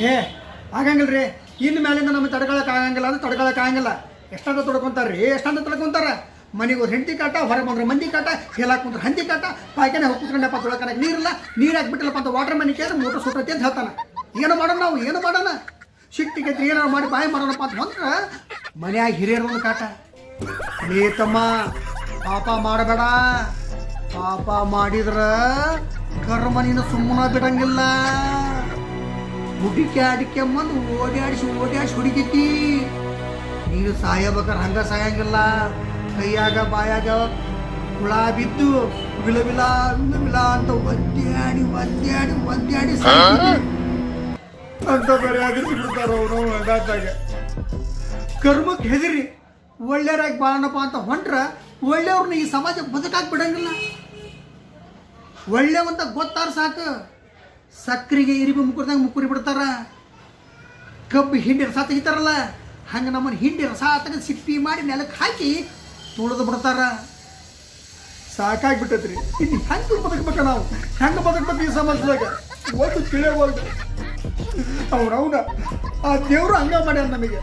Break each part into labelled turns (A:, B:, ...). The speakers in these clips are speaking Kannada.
A: ಏ ಆಗಂಗಿಲ್ರಿ. ಇನ್ನು ಮೇಲಿಂದ ನಮಗೆ ಆಗಂಗಿಲ್ಲ ಅಂದ್ರೆ ತಡ್ಕೊಳಕ್ಕಾಗಂಗಿಲ್ಲ. ಎಷ್ಟಂತ ತೊಡ್ಕೊಂತಾರ್ರಿ, ಎಷ್ಟಂತ ತೊಡ್ಕೊಂತಾರ. ಮನೆಗೆ ಹೋದ್ರೆ ಹೆಂಡತಿ ಕಾಟ, ಹೊರಗೆ ಬಂದ್ರೆ ಮಂದಿ ಕಾಟ, ಹೇಳಾಕ್ ಕುಂದ್ರೆ ಹಂದಿ ಕಾಟ, ಪಾಯ್ಕಾನೆ ಹೋಗಿ ಕುತ್ಕೊಂಡಪ್ಪ ತೊಳ್ಕೊಳಕ್ಕೆ ನೀರಿಲ್ಲ, ನೀರು ಹಾಕ್ಬಿಟ್ಟಿಲ್ಲಪ್ಪ ಅಂತ ವಾಟರ್ ಮ್ಯಾನ್ ಕೇಳಿದ್ರೆ ಮೋಟ್ರ್ ಸುಟ್ಟೈತಿ ಅಂತ ಹೇಳ್ತಾನೆ. ಏನು ಮಾಡೋಣ ನಾವು, ಏನು ಮಾಡೋಣ? ಸಿಟ್ಟಿಗೆ ಏನಾರು ಮಾಡಿ ಬಾಯಿ ಮಾಡೋಣಪ್ಪ ಅಂತ ಬಂದ್ರೆ ಮನ್ಯಾಗ ಹಿರಿಯರ ಕಾಟ. ಲೇ ತಮ್ಮ, ಪಾಪ ಮಾಡಬೇಡ. ಪಾಪ ಮಾಡಿದ್ರ ಕರ್ಮನಿನ ಸುಮ್ಮನ ಬಿಡಂಗಿಲ್ಲ. ಅಡಿಕೆ ಮಂದು ಓಡಾಡಿಸಿ ಹೊಡಿತೈತಿ. ನೀನು ಸಾಯಬೇಕಾರೆ ಹಂಗ ಸಾಯಂಗಿಲ್ಲ. ಕೈಯಾಗ ಬಾಯಾಗ ಹುಳ ಬಿದ್ದು ವಿಲವಿಲ ಅಂತ ಒದ್ದಾಡಿ ಅಂತ ಬೇರೆ ಆಗಿರ್ಬಿಡ್ತಾರ ಅವರು. ಹಂಗಾದಾಗ ಕರ್ಮಕ್ಕೆ ಹೆದರಿ ಒಳ್ಳೆಯರಾಗಿ ಬಾಳಣಪ್ಪ ಅಂತ ಹೊಂಟ್ರ ಒಳ್ಳೆಯವ್ರನ್ನ ಈ ಸಮಾಜ ಬದುಕಾಕ್ ಬಿಡಂಗಿಲ್ಲ. ಒಳ್ಳೆಯವಂತ ಗೊತ್ತಾರ ಸಾಕು. ಸಕ್ಕರೆಗೆ ಇರಿಬಿ ಮುಕ್ಕುರಿ ಬಿಡ್ತಾರ. ಕಬ್ಬು ಹಿಂಡಿ ರಸ ತೆಗಿತಾರಲ್ಲ, ಹಂಗೆ ನಮ್ಮನ್ನು ಹಿಂಡಿ ರಸ ತೆಗೆದು ಸಿಪ್ಪಿ ಮಾಡಿ ನೆಲಕ್ಕೆ ಹಾಕಿ ತುಳಿದು ಬಿಡ್ತಾರ. ಸಾಕಾಗ್ಬಿಟ್ಟೈತ್ರಿ. ಇನ್ನು ಹೆಂಗೆ ಬದುಕ್ಬೇಕ ನಾವು, ಹೆಂಗೆ ಬದುಕ್ಬೇಕು ಈ ಸಮಾಜದಾಗ ಒಂದು ತಿಳಿಯಬಾರ್ದು. ಅವನವನ ಆ ದೇವರು ಹಂಗ ಮಾಡ್ಯಾನ ನಮಗೆ.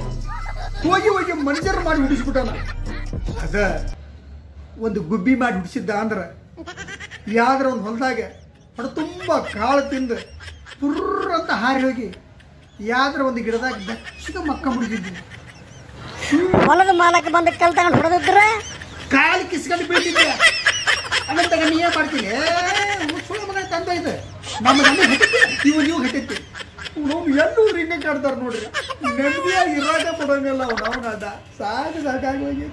A: ಹೋಗಿ ಮನುಷ್ಯರು ಮಾಡಿ ಹುಡಿಸ್ಬಿಟ್ಟಾನ. ಅದ ಒಂದು ಗುಬ್ಬಿ ಮಾಡಿ ಹುಡಿಸಿದ್ದ ಅಂದ್ರೆ ಯಾವ್ದ್ರ ಒಂದು ಹೊಲದಾಗ ಹೊಡೆ ತುಂಬ ಕಾಳು ತಿಂದು ಪುರ್ರ ಅಂತ ಹಾರಿ ಹೋಗಿ ಯಾವ್ದ್ರ ಒಂದು ಗಿಡದಾಗ ಬೆಚ್ಚಗ ಮಕ್ಕ ಮುಡಿದಿದ್ವಿ.
B: ಹೊಲದ ಮಾಲಕ ಬಂದ ಕಲ್ ತಗೊಂಡು ಹೊಡೆದಿದ್ರೆ
A: ಕಾಲು ಕಿಸ್ಕೊಂಡು ಬೀಳ್ತಿದ್ದೆ. ಅನ್ನಂತ ನೀ ಏನು ಮಾಡ್ತೀನಿ, ಸುಳ್ಳು ಮನೆ ತಂದ ಇದೆ ನಮ್ಮ ಹೆಟ್ಟೈತಿ, ನೀವು ಹೆಟ್ಟೈತಿ. ನಾವು ಎಲ್ಲೂ ಹಿಂಗೆ ಕಾಡ್ತಾರೆ ನೋಡ್ರಿ. ನೆಮ್ಮದಿಯಾಗಿ ಇರಾಕ ಪಡೋಂಗಿಲ್ಲ. ಅವ್ನು ಅಡ್ಡ ಸಾಕಾಗಿ ಹೋಗಿ